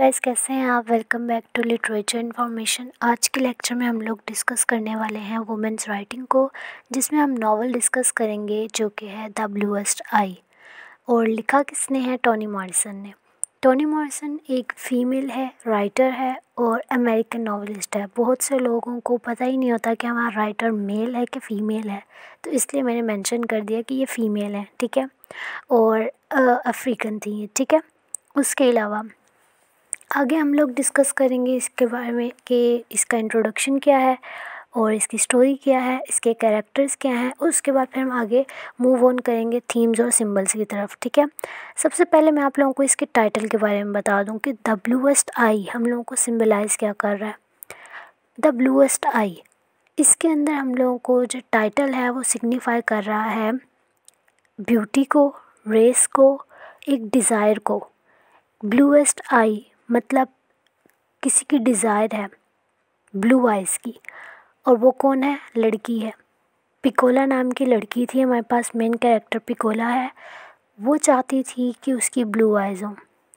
Guys, कैसे हैं आप। Welcome back to literature information. आज के लेक्चर में हम लोग डिस्कस करने वाले हैं वुमेन्स राइटिंग को, जिसमें हम नॉवल डिस्कस करेंगे जो कि है द ब्लूएस्ट आई। और लिखा किसने है? टोनी मॉरिसन ने। टोनी मॉरिसन एक फ़ीमेल है, राइटर है और अमेरिकन नॉवलिस्ट है। बहुत से लोगों को पता ही नहीं होता कि हमारा राइटर मेल है कि फ़ीमेल है, तो इसलिए मैंने मेंशन कर दिया कि ये फ़ीमेल है, ठीक है। और अफ्रीकन थी ये, ठीक है। उसके अलावा आगे हम लोग डिस्कस करेंगे इसके बारे में कि इसका इंट्रोडक्शन क्या है और इसकी स्टोरी क्या है, इसके कैरेक्टर्स क्या हैं। उसके बाद फिर हम आगे मूव ऑन करेंगे थीम्स और सिंबल्स की तरफ, ठीक है। सबसे पहले मैं आप लोगों को इसके टाइटल के बारे में बता दूं कि द ब्लूएस्ट आई हम लोगों को सिम्बलाइज़ क्या कर रहा है। द ब्लूएस्ट आई, इसके अंदर हम लोगों को जो टाइटल है वो सिग्निफाई कर रहा है ब्यूटी को, रेस को, एक डिज़ायर को। ब्लूएस्ट आई मतलब किसी की डिज़ायर है ब्लू आइज़ की, और वो कौन है? लड़की है। पिकोला नाम की लड़की थी हमारे पास, मेन कैरेक्टर पिकोला है। वो चाहती थी कि उसकी ब्लू आइज़ हो।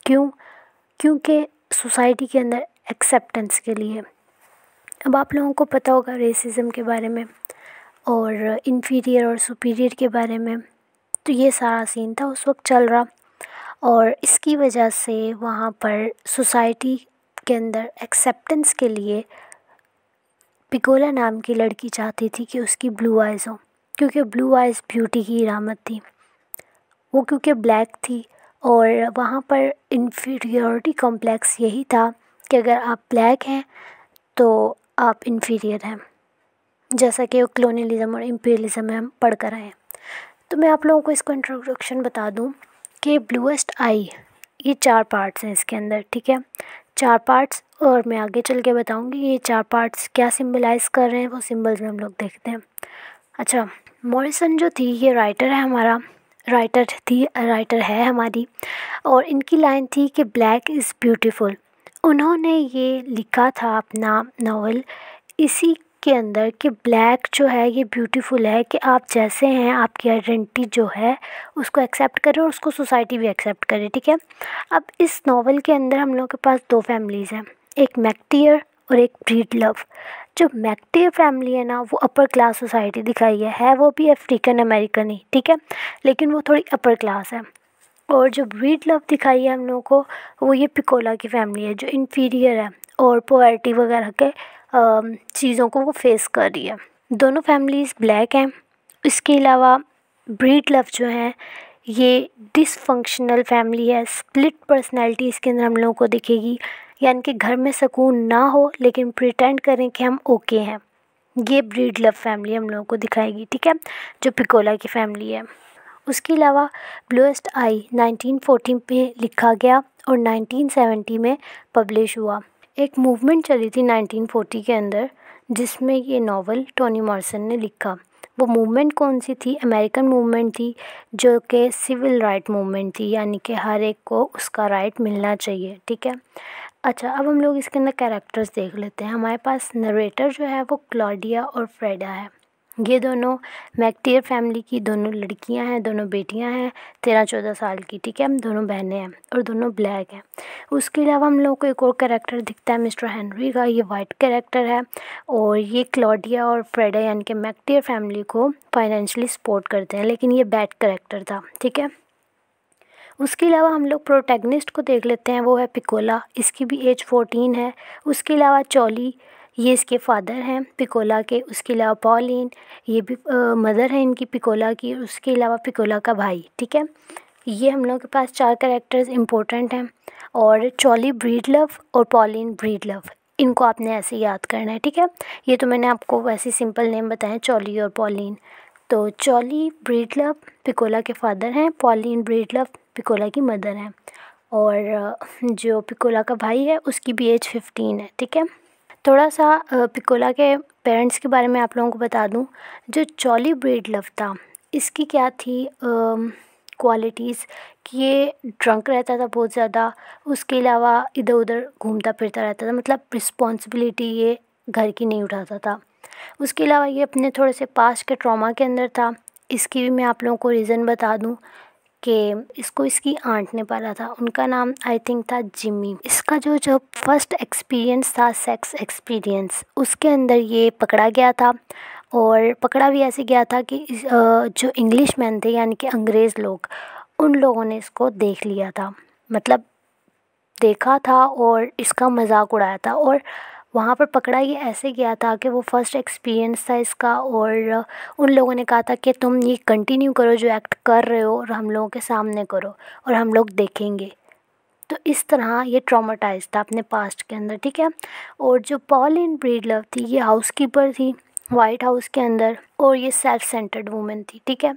क्यों? क्योंकि सोसाइटी के अंदर एक्सेप्टेंस के लिए। अब आप लोगों को पता होगा रेसिज्म के बारे में और इन्फीरियर और सुपीरियर के बारे में, तो ये सारा सीन था उस वक्त चल रहा। और इसकी वजह से वहाँ पर सोसाइटी के अंदर एक्सेप्टेंस के लिए पिकोला नाम की लड़की चाहती थी कि उसकी ब्लू आइज़ हो, क्योंकि ब्लू आइज़ ब्यूटी की इरामत थी। वो क्योंकि ब्लैक थी और वहाँ पर इन्फीरियरिटी कॉम्प्लेक्स यही था कि अगर आप ब्लैक हैं तो आप इन्फीरियर हैं, जैसा कि वो कलोनियलिज़म और इम्पीरियलिज़म में हम पढ़ कर आए हैं। तो मैं आप लोगों को इसको इंट्रोडक्शन बता दूं कि ब्लूएस्ट आई ये 4 पार्ट्स हैं इसके अंदर, ठीक है। 4 पार्ट्स, और मैं आगे चल के बताऊंगी ये 4 पार्ट्स क्या सिंबलाइज़ कर रहे हैं, वो सिंबल्स में हम लोग देखते हैं। अच्छा, मॉरिसन जो थी ये राइटर है हमारी, और इनकी लाइन थी कि ब्लैक इज़ ब्यूटीफुल। उन्होंने ये लिखा था अपना नावल इसी के अंदर कि ब्लैक जो है ये ब्यूटीफुल है, कि आप जैसे हैं आपकी आइडेंटिटी जो है उसको एक्सेप्ट करें और उसको सोसाइटी भी एक्सेप्ट करे, ठीक है। अब इस नावल के अंदर हम लोग के पास 2 फैमिलीज़ हैं, एक मैकटियर और एक ब्रीडलव। जो मैकटियर फैमिली है ना, वो अपर क्लास सोसाइटी दिखाई है वो भी अफ्रीकन अमेरिकन ही, ठीक है, लेकिन वो थोड़ी अपर क्लास है। और जो ब्रीडलव दिखाई है हम लोगों को, वो ये पिकोला की फैमिली है जो इन्फीरियर है और पॉवर्टी वगैरह के चीज़ों को वो फेस कर रही है। दोनों फैमिलीज़ ब्लैक हैं। इसके अलावा ब्रीडलव जो है ये डिसफंक्शनल फैमिली है, स्प्लिट पर्सनैलिटी इसके अंदर हम लोगों को दिखेगी, यानी कि घर में सुकून ना हो लेकिन प्रिटेंड करें कि हम ओके हैं। ये ब्रीडलव फैमिली हम लोगों को दिखाएगी, ठीक है, जो पिकोला की फैमिली है। उसके अलावा ब्लूएस्ट आई 1914 पे लिखा गया और 1970 में पब्लिश हुआ। एक मूवमेंट चली थी 1940 के अंदर जिसमें ये नावल टोनी मॉरिसन ने लिखा। वो मूवमेंट कौन सी थी? अमेरिकन मूवमेंट थी, जो कि सिविल राइट मूवमेंट थी, यानी कि हर एक को उसका राइट मिलना चाहिए, ठीक है। अच्छा, अब हम लोग इसके अंदर कैरेक्टर्स देख लेते हैं। हमारे पास नरेटर जो है वो क्लॉडिया और फ्रेडा है। ये दोनों मैकटियर फैमिली की दोनों लड़कियां हैं, दोनों बेटियां हैं 13-14 साल की, ठीक है। हम दोनों बहनें हैं और दोनों ब्लैक हैं। उसके अलावा हम लोग को एक और कैरेक्टर दिखता है मिस्टर हेनरी का, ये वाइट कैरेक्टर है और ये क्लॉडिया और फ्रेडा यानी कि मैकटियर फैमिली को फाइनेंशियली सपोर्ट करते हैं, लेकिन ये बैड कैरेक्टर था, ठीक है। उसके अलावा हम लोग प्रोटैगनिस्ट को देख लेते हैं, वो है पिकोला, इसकी भी एज 14 है। उसके अलावा चोली, ये इसके फादर हैं पिकोला के। उसके अलावा पॉलिन, ये भी मदर है इनकी पिकोला की। उसके अलावा पिकोला का भाई, ठीक है। ये हम लोग के पास 4 कैरेक्टर्स इंपॉर्टेंट हैं, और चोली ब्रीडलव और पॉलिन ब्रीडलव, इनको आपने ऐसे याद करना है, ठीक है। ये तो मैंने आपको वैसे सिंपल नेम बताए, चोली और पॉलिन। तो चोली ब्रीडलव पिकोला के फादर हैं, पॉलिन ब्रीडलव पिकोला की मदर हैं, और जो पिकोला का भाई है उसकी भी एज 15 है, ठीक है। थोड़ा सा पिकोला के पेरेंट्स के बारे में आप लोगों को बता दूं। जो चोली ब्रीडलव था, इसकी क्या थी क्वालिटीज़ कि ये ड्रंक रहता था बहुत ज़्यादा। उसके अलावा इधर उधर घूमता फिरता रहता था, मतलब रिस्पॉन्सिबिलिटी ये घर की नहीं उठाता था। उसके अलावा ये अपने थोड़े से पास्ट के ट्रॉमा के अंदर था। इसकी भी मैं आप लोगों को रीज़न बता दूं कि इसको इसकी आंट ने पाला था, उनका नाम आई थिंक था जिमी। इसका जो फर्स्ट एक्सपीरियंस था, सेक्स एक्सपीरियंस, उसके अंदर ये पकड़ा गया था। और पकड़ा भी ऐसे गया था कि जो इंग्लिश मैन थे यानी कि अंग्रेज़ लोग, उन लोगों ने इसको देख लिया था, मतलब देखा था और इसका मजाक उड़ाया था। और वहाँ पर पकड़ा ये ऐसे गया था कि वो फर्स्ट एक्सपीरियंस था इसका। और उन लोगों ने कहा था कि तुम ये कंटिन्यू करो जो एक्ट कर रहे हो और हम लोगों के सामने करो और हम लोग देखेंगे। तो इस तरह ये ट्रॉमाटाइज था अपने पास्ट के अंदर, ठीक है। और जो पॉलिन ब्रीडलव थी, ये हाउसकीपर थी वाइट हाउस के अंदर, और ये सेल्फ सेंटर्ड वूमेन थी, ठीक है।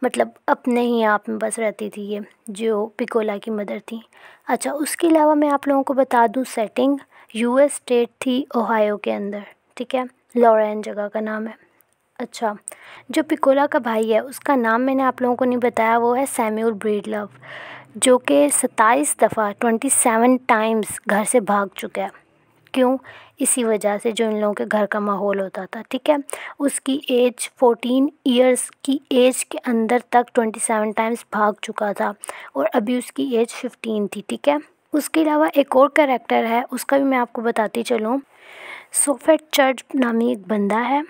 मतलब अपने ही आप में बस रहती थी ये, जो पिकोला की मदर थी। अच्छा, उसके अलावा मैं आप लोगों को बता दूं, सेटिंग यूएस स्टेट थी ओहायो के अंदर, ठीक है। लॉरेन जगह का नाम है। अच्छा, जो पिकोला का भाई है उसका नाम मैंने आप लोगों को नहीं बताया, वो है सैमुअल ब्रीडलव, जो कि 27 दफ़ा 27 टाइम्स घर से भाग चुका है। क्यों? इसी वजह से जो इन लोगों के घर का माहौल होता था, ठीक है। उसकी एज 14 इयर्स की एज के अंदर तक 27 टाइम्स भाग चुका था और अभी उसकी एज 15 थी, ठीक है। उसके अलावा एक और कैरेक्टर है, उसका भी मैं आपको बताती चलूँ। सोफेट चर्च नामी एक बंदा है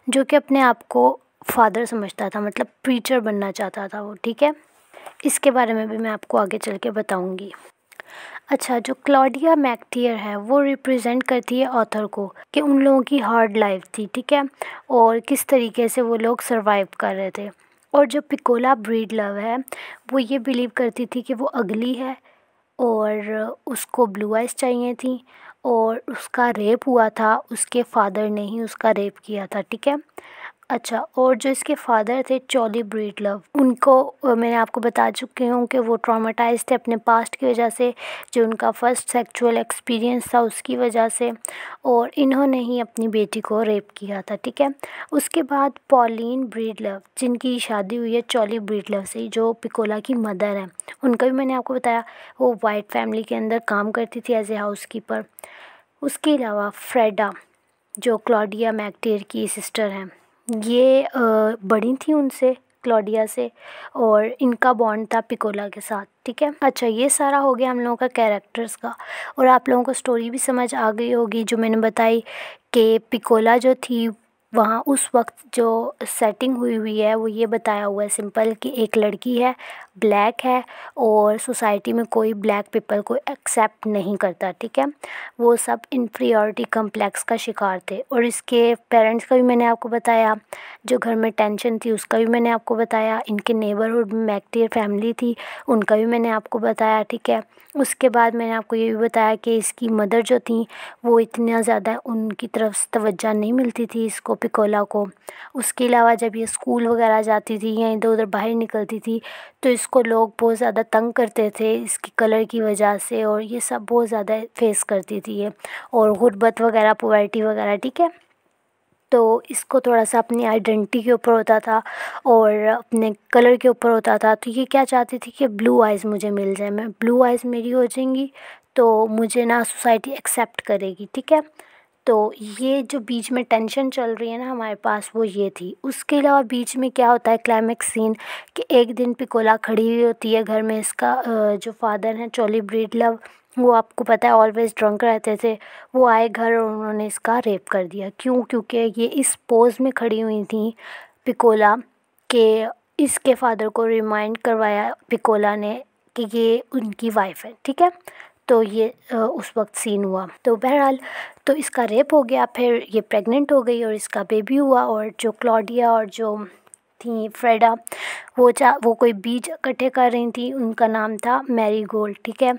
जो कि अपने आप को फादर समझता था, मतलब प्रीचर बनना चाहता था वो, ठीक है। इसके बारे में भी मैं आपको आगे चल के बताऊँगी। अच्छा, जो क्लॉडिया मैकटियर है वो रिप्रेजेंट करती है ऑथर को, कि उन लोगों की हार्ड लाइफ थी, ठीक है, और किस तरीके से वो लोग सरवाइव कर रहे थे। और जो पिकोला ब्रीडलव है वो ये बिलीव करती थी कि वो अगली है और उसको ब्लू आइज़ चाहिए थी, और उसका रेप हुआ था, उसके फादर ने ही उसका रेप किया था, ठीक है। अच्छा, और जो इसके फादर थे चॉली ब्रीडलव, उनको मैंने आपको बता चुकी हूँ कि वो ट्रॉमेटाइज थे अपने पास्ट की वजह से, जो उनका फर्स्ट सेक्सुअल एक्सपीरियंस था उसकी वजह से, और इन्होंने ही अपनी बेटी को रेप किया था, ठीक है। उसके बाद पॉलिन ब्रीडलव, जिनकी शादी हुई है चॉली ब्रीडलव से, जो पिकोला की मदर हैं, उनका भी मैंने आपको बताया, वो वाइट फैमिली के अंदर काम करती थी एज ए हाउस कीपर। उसके अलावा फ्रेडा, जो क्लॉडिया मैकटियर की सिस्टर हैं, ये बड़ी थी उनसे, क्लॉडिया से, और इनका बॉन्ड था पिकोला के साथ, ठीक है। अच्छा, ये सारा हो गया हम लोगों का कैरेक्टर्स का, और आप लोगों को स्टोरी भी समझ आ गई होगी जो मैंने बताई कि पिकोला जो थी वहाँ उस वक्त जो सेटिंग हुई हुई है वो ये बताया हुआ है सिंपल, कि एक लड़की है, ब्लैक है, और सोसाइटी में कोई ब्लैक पीपल को एक्सेप्ट नहीं करता, ठीक है। वो सब इन्फीरियॉरिटी कम्प्लेक्स का शिकार थे। और इसके पेरेंट्स का भी मैंने आपको बताया, जो घर में टेंशन थी उसका भी मैंने आपको बताया, इनके नेबरहुड में मैकटियर फैमिली थी उनका भी मैंने आपको बताया, ठीक है। उसके बाद मैंने आपको ये भी बताया कि इसकी मदर जो थी वो इतना ज़्यादा उनकी तरफ से तवज्जो नहीं मिलती थी इसको, पिकोला को। उसके अलावा जब ये स्कूल वगैरह जाती थी या इधर उधर बाहर निकलती थी तो इसको लोग बहुत ज़्यादा तंग करते थे इसकी कलर की वजह से, और ये सब बहुत ज़्यादा फेस करती थी ये, और गुर्बत वगैरह, पॉवर्टी वगैरह, ठीक है। तो इसको थोड़ा सा अपनी आइडेंटिटी के ऊपर होता था और अपने कलर के ऊपर होता था। तो ये क्या चाहती थी कि ब्लू आइज़ मुझे मिल जाए, मैं ब्लू आइज़ मेरी हो जाएंगी तो मुझे ना सोसाइटी एक्सेप्ट करेगी, ठीक है। तो ये जो बीच में टेंशन चल रही है ना हमारे पास, वो ये थी। उसके अलावा बीच में क्या होता है, क्लाइमेक्स सीन, कि एक दिन पिकोला खड़ी हुई होती है घर में, इसका जो फादर हैं चॉली ब्रीडलव, वो आपको पता है ऑलवेज ड्रंक रहते थे, वो आए घर और उन्होंने इसका रेप कर दिया। क्यों? क्योंकि ये इस पोज में खड़ी हुई थी पिकोला, के इसके फादर को रिमाइंड करवाया पिकोला ने कि ये उनकी वाइफ है, ठीक है। तो ये उस वक्त सीन हुआ। तो बहरहाल तो इसका रेप हो गया, फिर ये प्रेग्नेंट हो गई और इसका बेबी हुआ। और जो क्लॉडिया और जो थी फ्रेडा, वो कोई बीज इकट्ठे कर रही थी, उनका नाम था मैरीगोल्ड, ठीक है।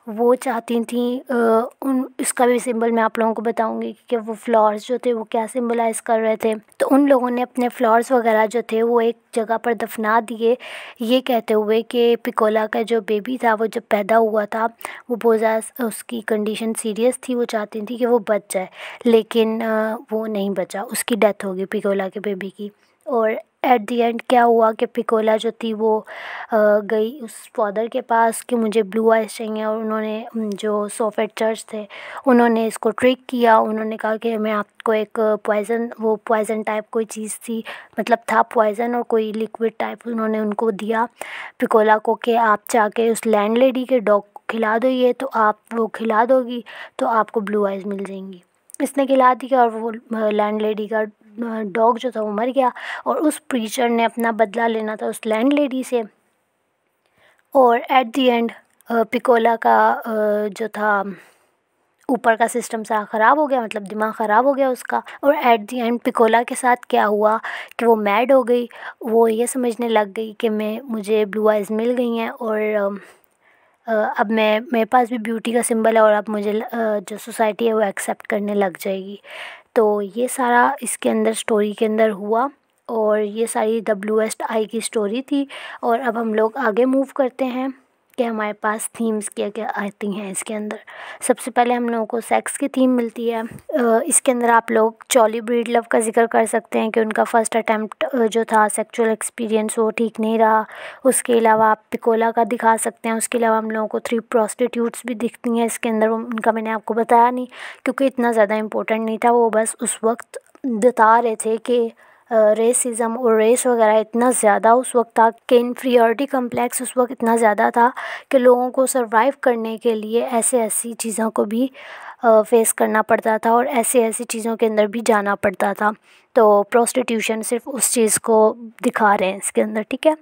वो चाहती थी उन इसका भी सिंबल मैं आप लोगों को बताऊंगी कि वो फ्लावर्स जो थे वो क्या सिंबलाइज़ कर रहे थे। तो उन लोगों ने अपने फ्लावर्स वगैरह जो थे वो एक जगह पर दफना दिए, ये कहते हुए कि पिकोला का जो बेबी था वो जब पैदा हुआ था वो बहुत ज़्यादा उसकी कंडीशन सीरियस थी, वो चाहती थी कि वो बच जाए, लेकिन वो नहीं बचा, उसकी डेथ हो गई पिकोला के बेबी की। और एट द एंड क्या हुआ कि पिकोला जो थी वो गई उस फादर के पास कि मुझे ब्लू आइज़ चाहिए, और उन्होंने जो सोफेट चर्च थे उन्होंने इसको ट्रिक किया। उन्होंने कहा कि मैं आपको एक पॉइज़न टाइप कोई चीज़ थी, मतलब था पॉइज़न और कोई लिक्विड टाइप उन्होंने उनको दिया पिकोला को कि आप जाके उस लैंडलेडी के डॉग को खिला दो ये, तो आप वो खिला दोगी तो आपको ब्लू आइज़ मिल जाएंगी। इसने खिला दिया और वो लैंडलेडी का डॉग जो था वो मर गया, और उस प्रीचर ने अपना बदला लेना था उस लैंडलेडी से। और एट द एंड पिकोला का जो था ऊपर का सिस्टम सारा ख़राब हो गया, मतलब दिमाग ख़राब हो गया उसका। और एट द एंड पिकोला के साथ क्या हुआ कि वो मैड हो गई। वो ये समझने लग गई कि मुझे ब्लू आइज़ मिल गई हैं, और अब मेरे पास भी ब्यूटी का सिंबल है, और अब मुझे जो सोसाइटी है वो एक्सेप्ट करने लग जाएगी। तो ये सारा इसके अंदर स्टोरी के अंदर हुआ, और ये सारी द ब्लूएस्ट आई की स्टोरी थी। और अब हम लोग आगे मूव करते हैं कि हमारे पास थीम्स क्या क्या आती हैं इसके अंदर। सबसे पहले हम लोगों को सेक्स की थीम मिलती है। इसके अंदर आप लोग चॉली ब्रीड लव का जिक्र कर सकते हैं कि उनका फ़र्स्ट अटैम्प्ट जो था सेक्सुअल एक्सपीरियंस वो ठीक नहीं रहा। उसके अलावा आप पिकोला का दिखा सकते हैं। उसके अलावा हम लोगों को 3 प्रॉस्टिट्यूट्स भी दिखती हैं इसके अंदर। उनका मैंने आपको बताया नहीं क्योंकि इतना ज़्यादा इम्पोर्टेंट नहीं था, वो बस उस वक्त बता रहे थे कि रेसिज़म और रेस वगैरह इतना ज़्यादा उस वक्त था कि इन्फीरियरिटी कम्प्लेक्स उस वक्त इतना ज़्यादा था कि लोगों को सर्वाइव करने के लिए ऐसी चीज़ों को भी फेस करना पड़ता था, और ऐसी चीज़ों के अंदर भी जाना पड़ता था। तो प्रोस्टिट्यूशन सिर्फ उस चीज़ को दिखा रहे हैं इसके अंदर, ठीक है।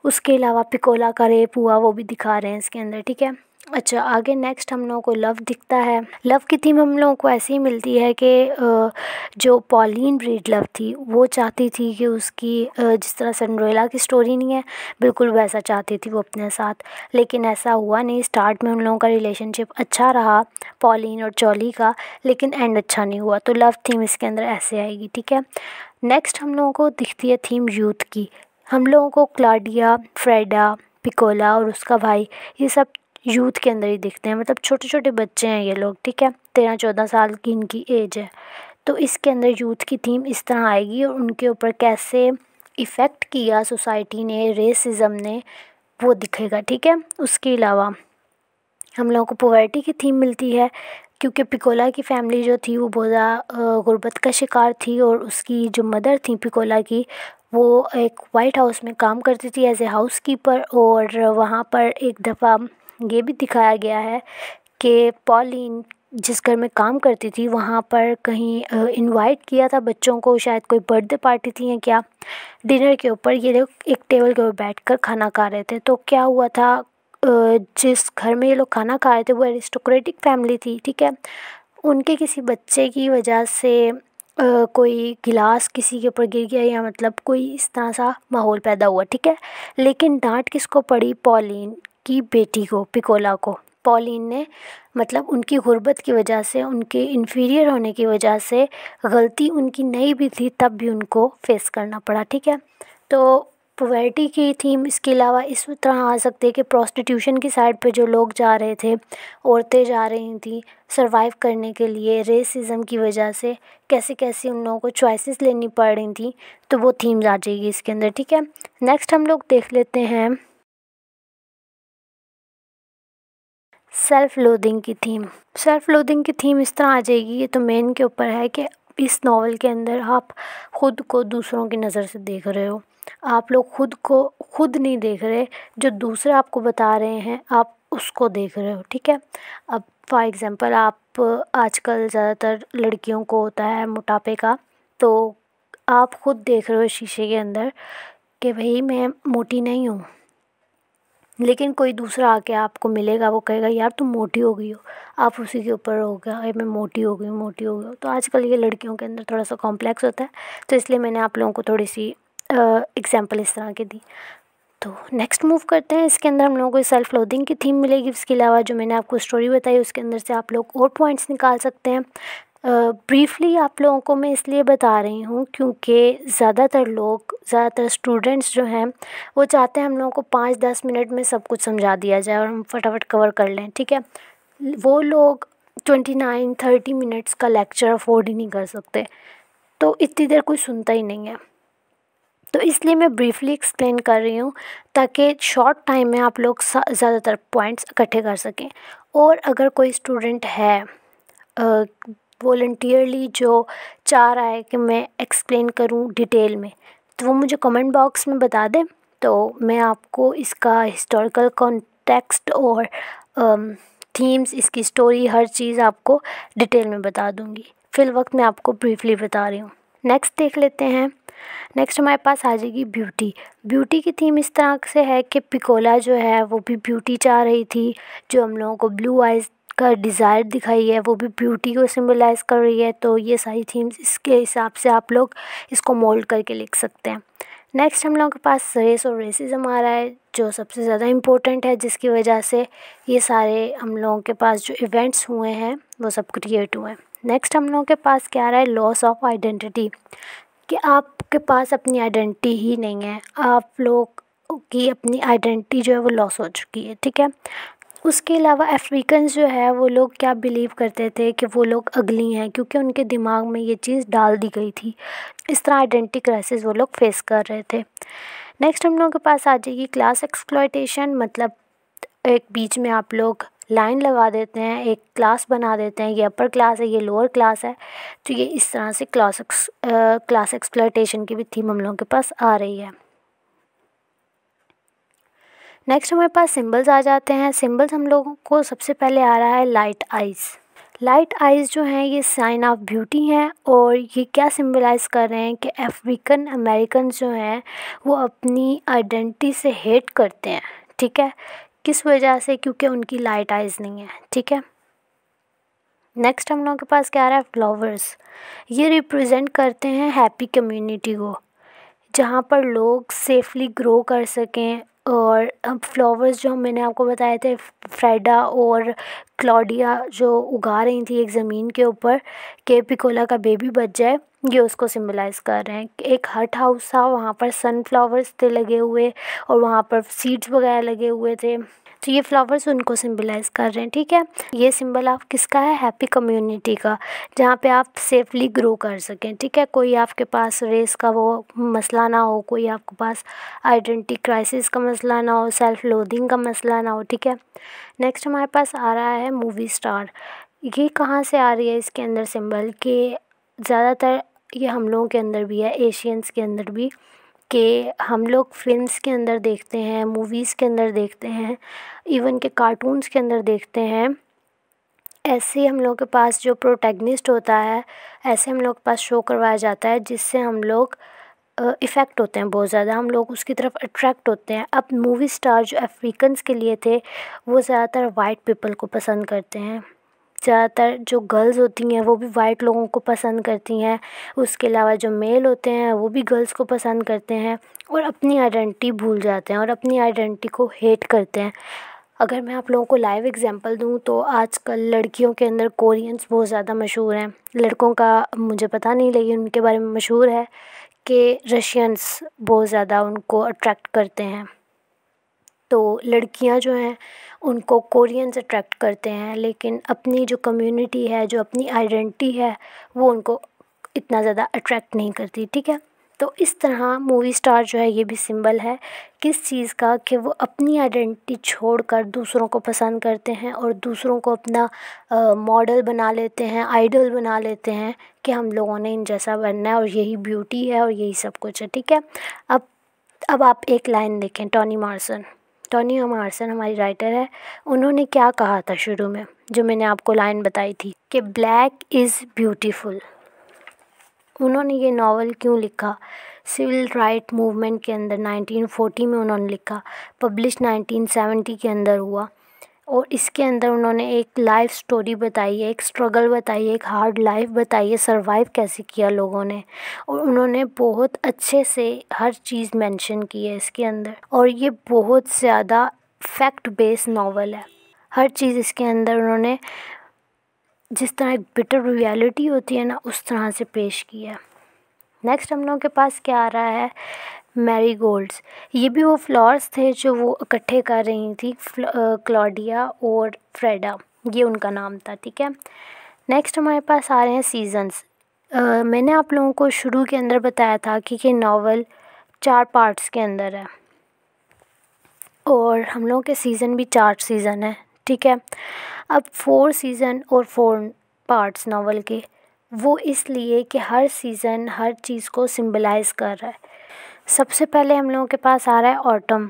उसके अलावा पिकोला का रेप हुआ वो भी दिखा रहे हैं इसके अंदर, ठीक है। अच्छा, आगे नेक्स्ट हम लोगों को लव दिखता है। लव की थीम हम लोगों को ऐसी ही मिलती है कि जो पॉलिन ब्रीड लव थी वो चाहती थी कि उसकी जिस तरह सिंड्रेला की स्टोरी नहीं है बिल्कुल वैसा चाहती थी वो अपने साथ, लेकिन ऐसा हुआ नहीं। स्टार्ट में उन लोगों का रिलेशनशिप अच्छा रहा पॉलिन और चॉली का, लेकिन एंड अच्छा नहीं हुआ। तो लव थीम इसके अंदर ऐसे आएगी, ठीक है। नेक्स्ट हम लोगों को दिखती है थीम यूथ की। हम लोगों को क्लाउडिया, फ्रेडा, पिकोला और उसका भाई ये सब यूथ के अंदर ही दिखते हैं, मतलब छोटे छोटे बच्चे हैं ये लोग, ठीक है। 13-14 साल की इनकी एज है। तो इसके अंदर यूथ की थीम इस तरह आएगी, और उनके ऊपर कैसे इफ़ेक्ट किया सोसाइटी ने, रेसिज़म ने, वो दिखेगा, ठीक है। उसके अलावा हम लोगों को पॉवर्टी की थीम मिलती है क्योंकि पिकोला की फ़ैमिली जो थी वो बहुत ज़्यादा गुर्बत का शिकार थी, और उसकी जो मदर थी पिकोला की वो एक वाइट हाउस में काम करती थी एज ए हाउस कीपर। और वहाँ पर एक दफ़ा ये भी दिखाया गया है कि पॉलिन जिस घर में काम करती थी वहाँ पर कहीं इनवाइट किया था बच्चों को, शायद कोई बर्थडे पार्टी थी या क्या। डिनर के ऊपर ये लोग एक टेबल के ऊपर बैठकर खाना खा रहे थे। तो क्या हुआ था, जिस घर में ये लोग खाना खा रहे थे वो एरिस्टोक्रेटिक फैमिली थी, ठीक है। उनके किसी बच्चे की वजह से कोई गिलास किसी के ऊपर गिर गया, या मतलब कोई इस तरह सा माहौल पैदा हुआ, ठीक है। लेकिन डांट किसको पड़ी? पॉलिन की बेटी को, पिकोला को। पॉलिन ने मतलब उनकी गुर्बत की वजह से, उनके इन्फीरियर होने की वजह से, गलती उनकी नहीं भी थी तब भी उनको फेस करना पड़ा, ठीक है। तो पॉवर्टी की थीम इसके अलावा इस तरह आ सकती है कि प्रोस्टिट्यूशन की साइड पे जो लोग जा रहे थे, औरतें जा रही थी सरवाइव करने के लिए, रेसिज़म की वजह से कैसे कैसे उन लोगों को चॉइसेस लेनी पड़ रही थी। तो वो थीम्स आ जाएगी इसके अंदर, ठीक है। नेक्स्ट हम लोग देख लेते हैं सेल्फ़ लोदिंग की थीम। सेल्फ़ लोदिंग की थीम इस तरह आ जाएगी, ये तो मेन के ऊपर है कि इस नावल के अंदर आप ख़ुद को दूसरों की नज़र से देख रहे हो। आप लोग खुद को खुद नहीं देख रहे, जो दूसरे आपको बता रहे हैं आप उसको देख रहे हो, ठीक है। अब फॉर एग्ज़ाम्पल आप आजकल ज़्यादातर लड़कियों को होता है मोटापे का, तो आप खुद देख रहे हो शीशे के अंदर कि भाई मैं मोटी नहीं हूँ, लेकिन कोई दूसरा आके आपको मिलेगा वो कहेगा यार तुम मोटी हो गई हो, आप उसी के ऊपर रहोगे अरे मैं मोटी हो गई हूँ, मोटी हो गई हूँ। तो आजकल ये लड़कियों के अंदर थोड़ा सा कॉम्प्लेक्स होता है, तो इसलिए मैंने आप लोगों को थोड़ी सी एग्जांपल इस तरह की दी। तो नेक्स्ट मूव करते हैं। इसके अंदर हम लोगों को सेल्फ लोदिंग की थीम मिलेगी। इसके अलावा जो मैंने आपको स्टोरी बताई उसके अंदर से आप लोग और पॉइंट्स निकाल सकते हैं। ब्रीफली आप लोगों को मैं इसलिए बता रही हूँ क्योंकि ज़्यादातर स्टूडेंट्स जो हैं वो चाहते हैं हम लोगों को 5-10 मिनट में सब कुछ समझा दिया जाए और हम फटाफट कवर कर लें, ठीक है। वो लोग 29-30 मिनट्स का लेक्चर अफोर्ड ही नहीं कर सकते, तो इतनी देर कोई सुनता ही नहीं है। तो इसलिए मैं ब्रीफली एक्सप्लेन कर रही हूँ ताकि शॉर्ट टाइम में आप लोग ज़्यादातर पॉइंट्स इकट्ठे कर सकें। और अगर कोई स्टूडेंट है वॉलंटियरली जो चाह रहा है कि मैं एक्सप्लेन करूँ डिटेल में, तो वो मुझे कमेंट बॉक्स में बता दें, तो मैं आपको इसका हिस्टोरिकल कॉन्टेक्स्ट और थीम्स, इसकी स्टोरी, हर चीज़ आपको डिटेल में बता दूँगी। फ़िलवक्त मैं आपको ब्रीफली बता रही हूँ। नेक्स्ट देख लेते हैं। नेक्स्ट हमारे पास आ जाएगी ब्यूटी। ब्यूटी की थीम इस तरह से है कि पिकोला जो है वो भी ब्यूटी चाह रही थी, जो हम लोगों को ब्लू आइज़ का डिज़ायर दिखाई है वो भी ब्यूटी को सिंबलाइज़ कर रही है। तो ये सारी थीम्स इसके हिसाब से आप लोग इसको मोल्ड करके लिख सकते हैं। नेक्स्ट हम लोगों के पास रेस और रेसिज्म आ रहा है, जो सबसे ज़्यादा इम्पोर्टेंट है, जिसकी वजह से ये सारे हम लोगों के पास जो इवेंट्स हुए हैं वो सब क्रिएट हुए हैं। नेक्स्ट हम लोगों के पास क्या आ रहा है, लॉस ऑफ आइडेंटिटी, कि आपके पास अपनी आइडेंटिटी ही नहीं है, आप लोग की अपनी आइडेंटिटी जो है वो लॉस हो चुकी है, ठीक है। उसके अलावा अफ्रीकन जो है वो लोग क्या बिलीव करते थे कि वो लोग अगली हैं, क्योंकि उनके दिमाग में ये चीज़ डाल दी गई थी। इस तरह आइडेंटिटी क्राइसिस वो लोग फेस कर रहे थे। नेक्स्ट हम लोगों के पास आ जाएगी क्लास एक्सप्लॉयटेशन, मतलब एक बीच में आप लोग लाइन लगा देते हैं, एक क्लास बना देते हैं, ये अपर क्लास है, ये लोअर क्लास है। तो ये इस तरह से क्लास एक्सप्लॉयटेशन की भी थीम हम लोगों के पास आ रही है। नेक्स्ट हमारे पास सिंबल्स आ जाते हैं। सिंबल्स हम लोगों को सबसे पहले आ रहा है लाइट आइज़। लाइट आइज़ जो हैं ये साइन ऑफ ब्यूटी हैं, और ये क्या सिंबलाइज़ कर रहे हैं कि अफ्रीकन अमेरिकन जो हैं वो अपनी आइडेंटिटी से हेट करते हैं, ठीक है। किस वजह से? क्योंकि उनकी लाइट आइज़ नहीं है, ठीक है। नेक्स्ट हम लोगों के पास क्या आ रहा है, फ्लावर्स। ये रिप्रेजेंट करते हैं हैप्पी कम्युनिटी को, जहाँ पर लोग सेफली ग्रो कर सकें। और अब फ्लावर्स जो मैंने आपको बताए थे, फ्रेडा और क्लॉडिया जो उगा रही थी एक ज़मीन के ऊपर कि पिकोला का बेबी बच जाए, ये उसको सिंबलाइज़ कर रहे हैं। एक हट हाउस था, वहाँ पर सनफ्लावर्स थे लगे हुए और वहाँ पर सीड्स वगैरह लगे हुए थे, तो ये फ्लावर्स उनको सिंबलाइज़ कर रहे हैं, ठीक है। ये सिंबल आप किसका है, हैप्पी कम्युनिटी का, जहाँ पे आप सेफली ग्रो कर सकें, ठीक है। कोई आपके पास रेस का वो मसला ना हो, कोई आपके पास आइडेंटिटी क्राइसिस का मसला ना हो, सेल्फ लोथिंग का मसला ना हो, ठीक है। नेक्स्ट हमारे पास आ रहा है मूवी स्टार। ये कहाँ से आ रही है इसके अंदर सिंबल, कि ज़्यादातर ये हम लोगों के अंदर भी है, एशियंस के अंदर भी, कि हम लोग फिल्म्स के अंदर देखते हैं, मूवीज़ के अंदर देखते हैं, इवन के कार्टून्स के अंदर देखते हैं। ऐसे हम लोगों के पास जो प्रोटैगनिस्ट होता है, ऐसे हम लोग के पास शो करवाया जाता है, जिससे हम लोग इफ़ेक्ट होते हैं बहुत ज़्यादा, हम लोग उसकी तरफ अट्रैक्ट होते हैं। अब मूवी स्टार जो अफ्रीकन्स के लिए थे वो ज़्यादातर वाइट पीपल को पसंद करते हैं, ज़्यादातर जो गर्ल्स होती हैं वो भी वाइट लोगों को पसंद करती हैं। उसके अलावा जो मेल होते हैं वो भी गर्ल्स को पसंद करते हैं और अपनी आइडेंटिटी भूल जाते हैं और अपनी आइडेंटिटी को हेट करते हैं। अगर मैं आप लोगों को लाइव एग्जांपल दूं तो आजकल लड़कियों के अंदर कोरियंस बहुत ज़्यादा मशहूर हैं, लड़कों का मुझे पता नहीं लेकिन उनके बारे में मशहूर है कि रशियंस बहुत ज़्यादा उनको अट्रैक्ट करते हैं। तो लड़कियां जो हैं उनको कोरियंस अट्रैक्ट करते हैं, लेकिन अपनी जो कम्युनिटी है, जो अपनी आइडेंटिटी है, वो उनको इतना ज़्यादा अट्रैक्ट नहीं करती, ठीक है। तो इस तरह मूवी स्टार जो है ये भी सिंबल है किस चीज़ का, कि वो अपनी आइडेंटिटी छोड़कर दूसरों को पसंद करते हैं और दूसरों को अपना मॉडल बना लेते हैं, आइडल बना लेते हैं कि हम लोगों ने इन जैसा बनना है और यही ब्यूटी है और यही सब कुछ है, ठीक है। अब आप एक लाइन देखें, टॉनी मार्सन हमारी राइटर है, उन्होंने क्या कहा था शुरू में, जो मैंने आपको लाइन बताई थी कि ब्लैक इज़ ब्यूटीफुल। उन्होंने ये नावल क्यों लिखा, सिविल राइट मूवमेंट के अंदर 1940 में उन्होंने लिखा, पब्लिश 1970 के अंदर हुआ, और इसके अंदर उन्होंने एक लाइफ स्टोरी बताई है, एक स्ट्रगल बताई है, एक हार्ड लाइफ बताई है, सर्वाइव कैसे किया लोगों ने, और उन्होंने बहुत अच्छे से हर चीज़ मेंशन की है इसके अंदर। और ये बहुत ज़्यादा फैक्ट बेस्ड नावल है, हर चीज़ इसके अंदर उन्होंने जिस तरह एक बिटर रियलिटी होती है ना, उस तरह से पेश की है। नेक्स्ट हम लोगों के पास क्या आ रहा है, मैरीगोल्ड्स। ये भी वो फ्लावर्स थे जो वो इकट्ठे कर रही थी, क्लॉडिया और फ्रेडा, ये उनका नाम था, ठीक है। नेक्स्ट हमारे पास आ रहे हैं सीजन्स। मैंने आप लोगों को शुरू के अंदर बताया था कि ये नावल 4 पार्ट्स के अंदर है और हम लोगों के सीज़न भी 4 सीज़न है, ठीक है। अब 4 सीज़न और 4 पार्ट्स नावल के, वो इसलिए कि हर सीज़न हर चीज़ को सिंबलाइज़ कर रहा है। सबसे पहले हम लोगों के पास आ रहा है ऑटम,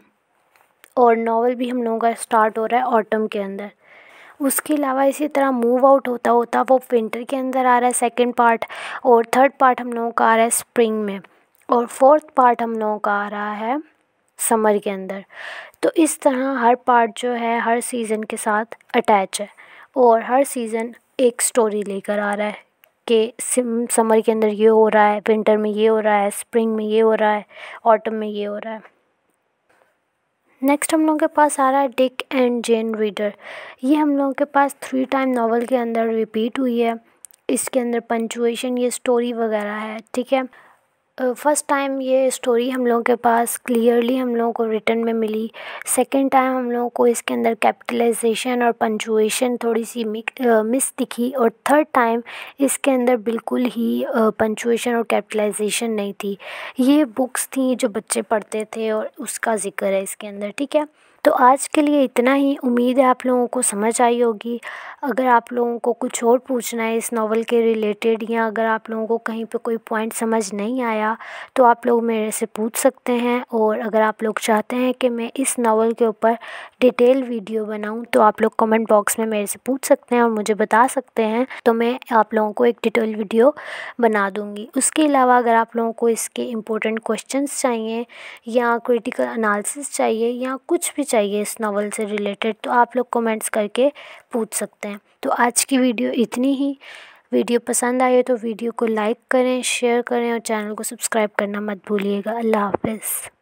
और नावल भी हम लोगों का स्टार्ट हो रहा है ऑटम के अंदर। उसके अलावा इसी तरह मूव आउट होता होता वो विंटर के अंदर आ रहा है सेकंड पार्ट, और थर्ड पार्ट हम लोगों का आ रहा है स्प्रिंग में, और फोर्थ पार्ट हम लोगों का आ रहा है समर के अंदर। तो इस तरह हर पार्ट जो है हर सीज़न के साथ अटैच है, और हर सीज़न एक स्टोरी लेकर आ रहा है कि समर के अंदर ये हो रहा है, विंटर में ये हो रहा है, स्प्रिंग में ये हो रहा है, ऑटम में ये हो रहा है। नेक्स्ट हम लोगों के पास आ रहा है डिक एंड जेन रीडर। ये हम लोगों के पास 3 टाइम नावल के अंदर रिपीट हुई है। इसके अंदर पंचुएशन, ये स्टोरी वगैरह है, ठीक है। फर्स्ट टाइम ये स्टोरी हम लोगों के पास क्लियरली हम लोगों को रिटन में मिली। सेकंड टाइम हम लोगों को इसके अंदर कैपिटलाइजेशन और पंचुएशन थोड़ी सी मिस दिखी, और थर्ड टाइम इसके अंदर बिल्कुल ही पंचुएशन और कैपिटलाइजेशन नहीं थी। ये बुक्स थी जो बच्चे पढ़ते थे और उसका ज़िक्र है इसके अंदर, ठीक है। तो आज के लिए इतना ही। उम्मीद है आप लोगों को समझ आई होगी। अगर आप लोगों को कुछ और पूछना है इस नावल के रिलेटेड, या अगर आप लोगों को कहीं पे कोई पॉइंट समझ नहीं आया, तो आप लोग मेरे से पूछ सकते हैं। और अगर आप लोग चाहते हैं कि मैं इस नावल के ऊपर डिटेल वीडियो बनाऊं, तो आप लोग कमेंट बॉक्स में मेरे से पूछ सकते हैं और मुझे बता सकते हैं, तो मैं आप लोगों को एक डिटेल वीडियो बना दूँगी। उसके अलावा अगर आप लोगों को इसके इम्पोर्टेंट क्वेश्चंस चाहिए, या क्रिटिकल एनालिसिस चाहिए, या कुछ भी चाहिए इस नावल से रिलेटेड, तो आप लोग कमेंट्स करके पूछ सकते हैं। तो आज की वीडियो इतनी ही। वीडियो पसंद आए तो वीडियो को लाइक करें, शेयर करें और चैनल को सब्सक्राइब करना मत भूलिएगा। अल्लाह हाफ़िज़।